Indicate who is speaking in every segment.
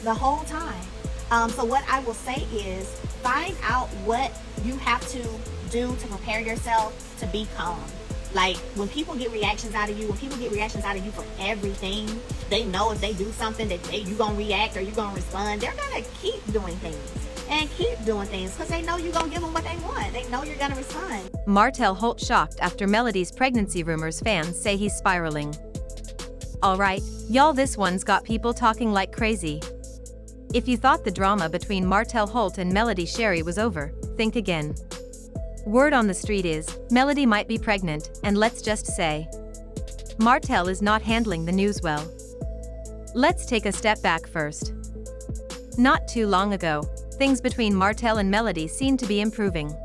Speaker 1: the whole time. So what I will say is find out what you have to do to prepare yourself to be calm. Like, when people get reactions out of you, for everything, they know if they do something that you gonna react or you gonna respond, they're gonna keep doing things because they know you're gonna give them what they want. They know you're gonna respond.
Speaker 2: Martell Holt shocked after Melody's pregnancy rumors. Fans say he's spiraling. Alright, y'all, this one's got people talking like crazy. If you thought the drama between Martell Holt and Melody Sherry was over, think again. Word on the street is, Melody might be pregnant, and let's just say, Martell is not handling the news well. Let's take a step back first. Not too long ago, things between Martell and Melody seemed to be improving.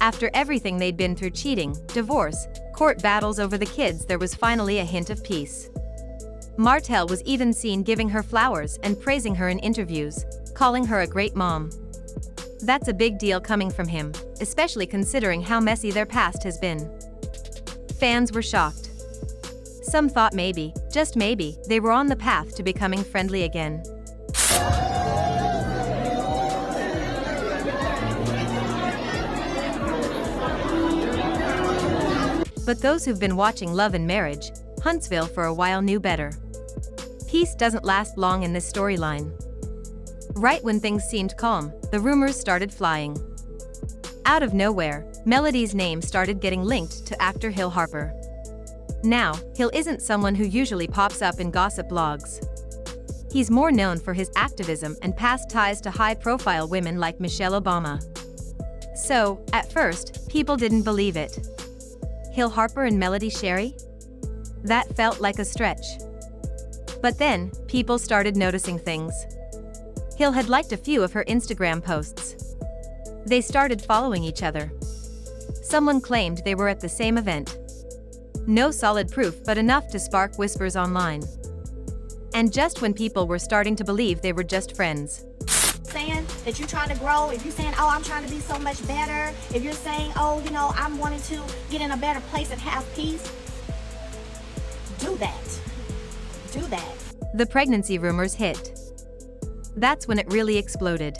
Speaker 2: After everything they'd been through, cheating, divorce, court battles over the kids, there was finally a hint of peace. Martell was even seen giving her flowers and praising her in interviews, calling her a great mom. That's a big deal coming from him, especially considering how messy their past has been. Fans were shocked. Some thought maybe, just maybe, they were on the path to becoming friendly again. But those who've been watching Love and Marriage, Huntsville for a while knew better. Peace doesn't last long in this storyline. Right when things seemed calm, the rumors started flying. Out of nowhere, Melody's name started getting linked to actor Hill Harper. Now, Hill isn't someone who usually pops up in gossip blogs. He's more known for his activism and past ties to high-profile women like Michelle Obama. So, at first, people didn't believe it. Hill Harper and Melody Sherry? That felt like a stretch. But then, people started noticing things. Hill had liked a few of her Instagram posts. They started following each other. Someone claimed they were at the same event. No solid proof, but enough to spark whispers online. And just when people were starting to believe they were just friends.
Speaker 1: Saying that you're trying to grow, if you're saying, oh, I'm trying to be so much better, if you're saying, oh, I'm wanting to get in a better place and have peace, do that. Do that.
Speaker 2: The pregnancy rumors hit. That's when it really exploded.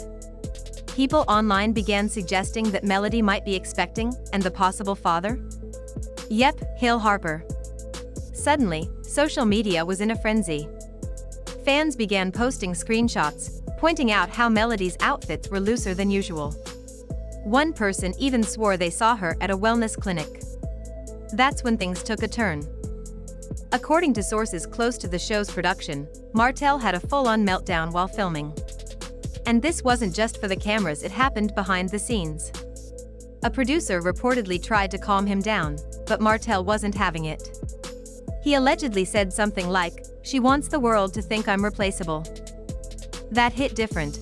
Speaker 2: People online began suggesting that Melody might be expecting, and the possible father? Yep, Hill Harper. Suddenly, social media was in a frenzy. Fans began posting screenshots, pointing out how Melody's outfits were looser than usual. One person even swore they saw her at a wellness clinic. That's when things took a turn. According to sources close to the show's production, Martell had a full-on meltdown while filming. And this wasn't just for the cameras, it happened behind the scenes. A producer reportedly tried to calm him down, but Martell wasn't having it. He allegedly said something like, "She wants the world to think I'm replaceable." That hit different.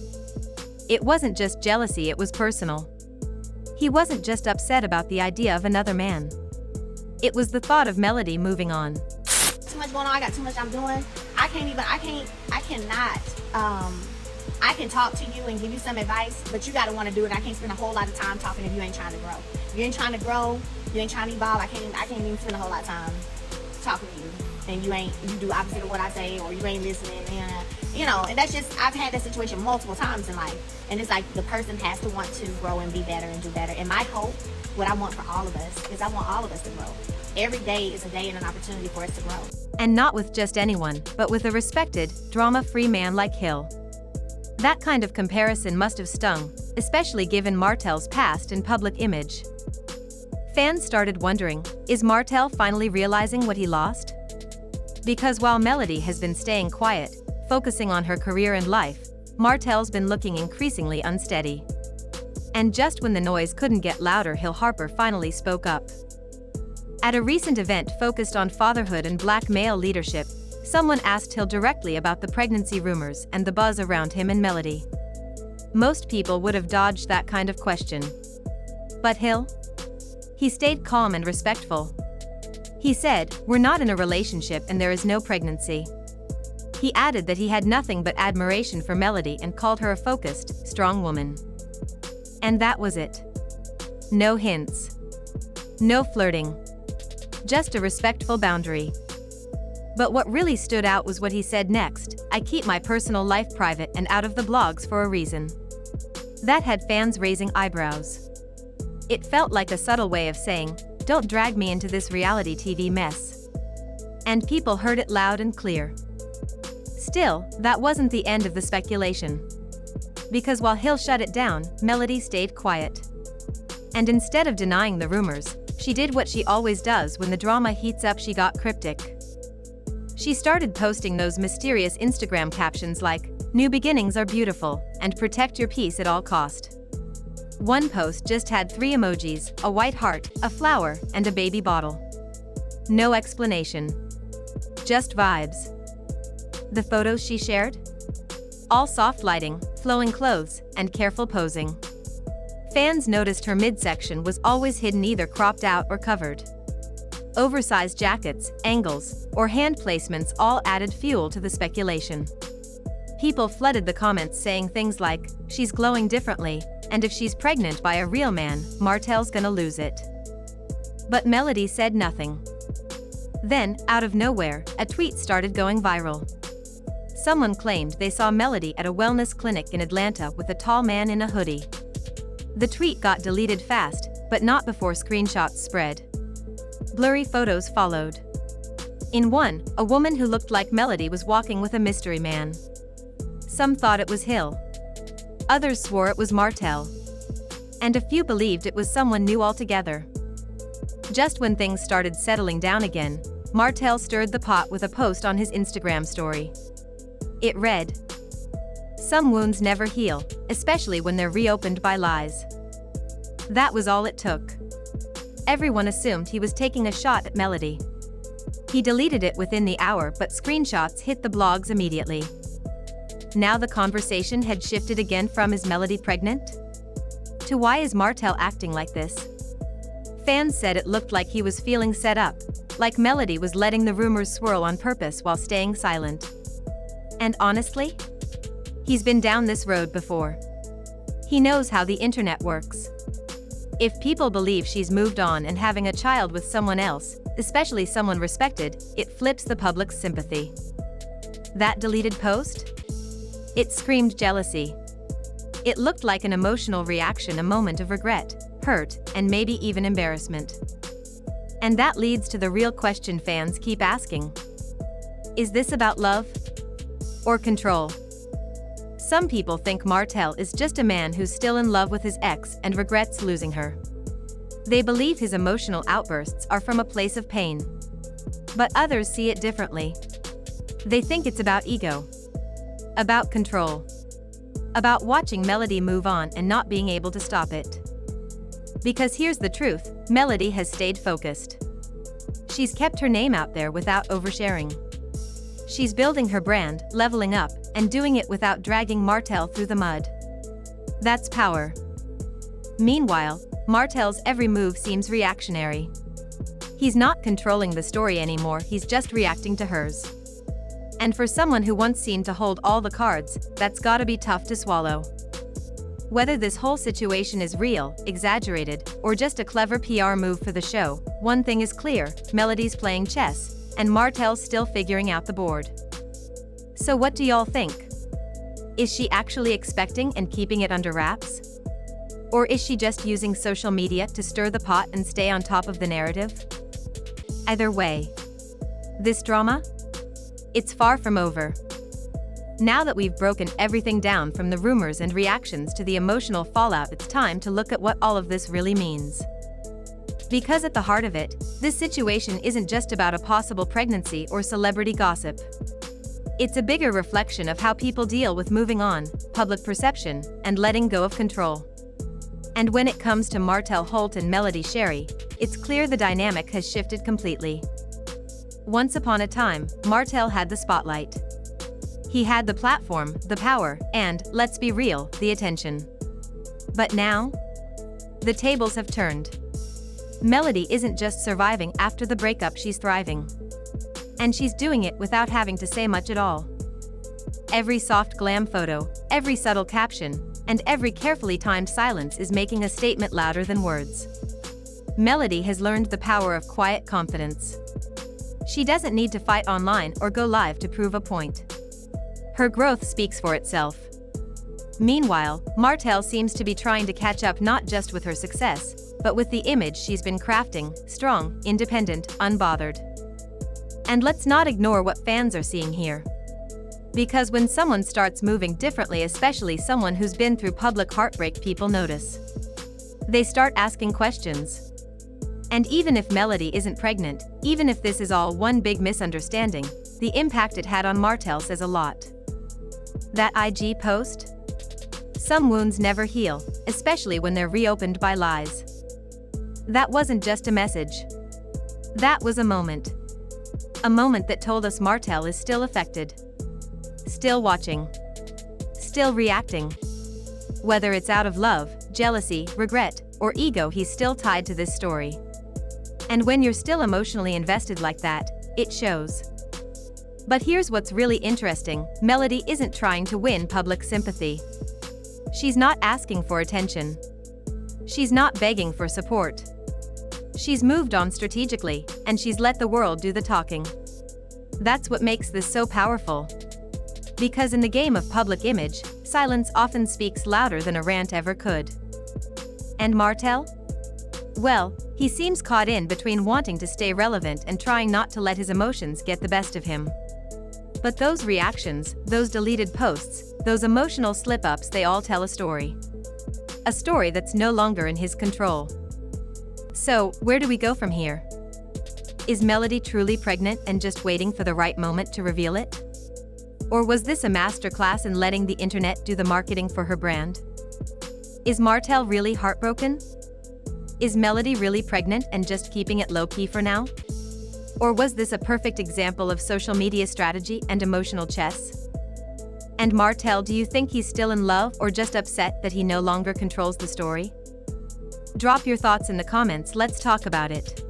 Speaker 2: It wasn't just jealousy, it was personal. He wasn't just upset about the idea of another man. It was the thought of Melody moving on.
Speaker 1: Too much going on, I got too much I'm doing. I can talk to you and give you some advice, but you gotta want to do it. I can't spend a whole lot of time talking if you ain't trying to grow. If you ain't trying to grow, you ain't trying to evolve, I can't even spend a whole lot of time talking to you. And you do opposite of what I say, or you ain't listening, and that's just, I've had that situation multiple times in life. And it's like the person has to want to grow and be better and do better. And my hope, what I want for all of us, is I want all of us to grow. Every day is a day and an opportunity for us to grow.
Speaker 2: And not with just anyone, but with a respected, drama-free man like Hill. That kind of comparison must have stung, especially given Martell's past and public image. Fans started wondering, is Martell finally realizing what he lost? Because while Melody has been staying quiet, focusing on her career and life, Martell's been looking increasingly unsteady. And just when the noise couldn't get louder, Hill Harper finally spoke up. At a recent event focused on fatherhood and black male leadership, someone asked Hill directly about the pregnancy rumors and the buzz around him and Melody. Most people would have dodged that kind of question. But Hill? He stayed calm and respectful. He said, "We're not in a relationship and there is no pregnancy." He added that he had nothing but admiration for Melody and called her a focused, strong woman. And that was it. No hints. No flirting. Just a respectful boundary. But what really stood out was what he said next: "I keep my personal life private and out of the blogs for a reason." That had fans raising eyebrows. It felt like a subtle way of saying, "Don't drag me into this reality TV mess." And people heard it loud and clear. Still, that wasn't the end of the speculation. Because while Hill shut it down, Melody stayed quiet. And instead of denying the rumors, she did what she always does when the drama heats up. She got cryptic. She started posting those mysterious Instagram captions like, "New beginnings are beautiful, and protect your peace at all cost." One post just had 3 emojis, a white heart, a flower, and a baby bottle. No explanation. Just vibes. The photos she shared? All soft lighting, flowing clothes, and careful posing. Fans noticed her midsection was always hidden, either cropped out or covered. Oversized jackets, angles, or hand placements all added fuel to the speculation. People flooded the comments saying things like, "She's glowing differently, and if she's pregnant by a real man, Martell's gonna lose it." But Melody said nothing. Then, out of nowhere, a tweet started going viral. Someone claimed they saw Melody at a wellness clinic in Atlanta with a tall man in a hoodie. The tweet got deleted fast, but not before screenshots spread. Blurry photos followed. In one, a woman who looked like Melody was walking with a mystery man. Some thought it was Hill. Others swore it was Martell. And a few believed it was someone new altogether. Just when things started settling down again, Martell stirred the pot with a post on his Instagram story. It read, "Some wounds never heal, especially when they're reopened by lies." That was all it took. Everyone assumed he was taking a shot at Melody. He deleted it within the hour, but screenshots hit the blogs immediately. Now the conversation had shifted again from "Is Melody pregnant?" to "Why is Martell acting like this?" Fans said it looked like he was feeling set up, like Melody was letting the rumors swirl on purpose while staying silent. And honestly, he's been down this road before. He knows how the internet works. If people believe she's moved on and having a child with someone else, especially someone respected, it flips the public's sympathy. That deleted post? It screamed jealousy. It looked like an emotional reaction, a moment of regret, hurt, and maybe even embarrassment. And that leads to the real question fans keep asking. Is this about love? Or control? Some people think Martell is just a man who's still in love with his ex and regrets losing her. They believe his emotional outbursts are from a place of pain. But others see it differently. They think it's about ego. About control. About watching Melody move on and not being able to stop it. Because here's the truth, Melody has stayed focused. She's kept her name out there without oversharing. She's building her brand, leveling up, and doing it without dragging Martell through the mud. That's power. Meanwhile, Martell's every move seems reactionary. He's not controlling the story anymore, he's just reacting to hers. And for someone who once seemed to hold all the cards, that's gotta be tough to swallow. Whether this whole situation is real, exaggerated, or just a clever PR move for the show, one thing is clear, Melody's playing chess, and Martell's still figuring out the board. So what do y'all think? Is she actually expecting and keeping it under wraps? Or is she just using social media to stir the pot and stay on top of the narrative? Either way, this drama? It's far from over. Now that we've broken everything down, from the rumors and reactions to the emotional fallout, it's time to look at what all of this really means. Because at the heart of it, this situation isn't just about a possible pregnancy or celebrity gossip. It's a bigger reflection of how people deal with moving on, public perception, and letting go of control. And when it comes to Martell Holt and Melody Sherry, it's clear the dynamic has shifted completely. Once upon a time, Martell had the spotlight. He had the platform, the power, and, let's be real, the attention. But now? The tables have turned. Melody isn't just surviving after the breakup, she's thriving. And she's doing it without having to say much at all. Every soft glam photo, every subtle caption, and every carefully timed silence is making a statement louder than words. Melody has learned the power of quiet confidence. She doesn't need to fight online or go live to prove a point. Her growth speaks for itself. Meanwhile, Martell seems to be trying to catch up not just with her success, but with the image she's been crafting: strong, independent, unbothered. And let's not ignore what fans are seeing here. Because when someone starts moving differently, especially someone who's been through public heartbreak, people notice. They start asking questions. And even if Melody isn't pregnant, even if this is all one big misunderstanding, the impact it had on Martell says a lot. That IG post? Some wounds never heal, especially when they're reopened by lies. That wasn't just a message. That was a moment. A moment that told us Martell is still affected. Still watching. Still reacting. Whether it's out of love, jealousy, regret, or ego, he's still tied to this story. And when you're still emotionally invested like that, it shows. But here's what's really interesting: Melody isn't trying to win public sympathy. She's not asking for attention. She's not begging for support. She's moved on strategically, and she's let the world do the talking. That's what makes this so powerful. Because in the game of public image, silence often speaks louder than a rant ever could. And Martell? Well, he seems caught in between wanting to stay relevant and trying not to let his emotions get the best of him. But those reactions, those deleted posts, those emotional slip-ups, they all tell a story. A story that's no longer in his control. So, where do we go from here? Is Melody truly pregnant and just waiting for the right moment to reveal it? Or was this a masterclass in letting the internet do the marketing for her brand? Is Martell really heartbroken? Is Melody really pregnant and just keeping it low-key for now? Or was this a perfect example of social media strategy and emotional chess? And Martell, do you think he's still in love or just upset that he no longer controls the story? Drop your thoughts in the comments, let's talk about it.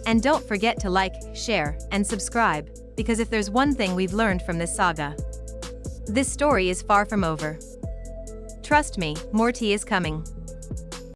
Speaker 2: And don't forget to like, share, and subscribe, because if there's one thing we've learned from this saga, this story is far from over. Trust me, more tea is coming.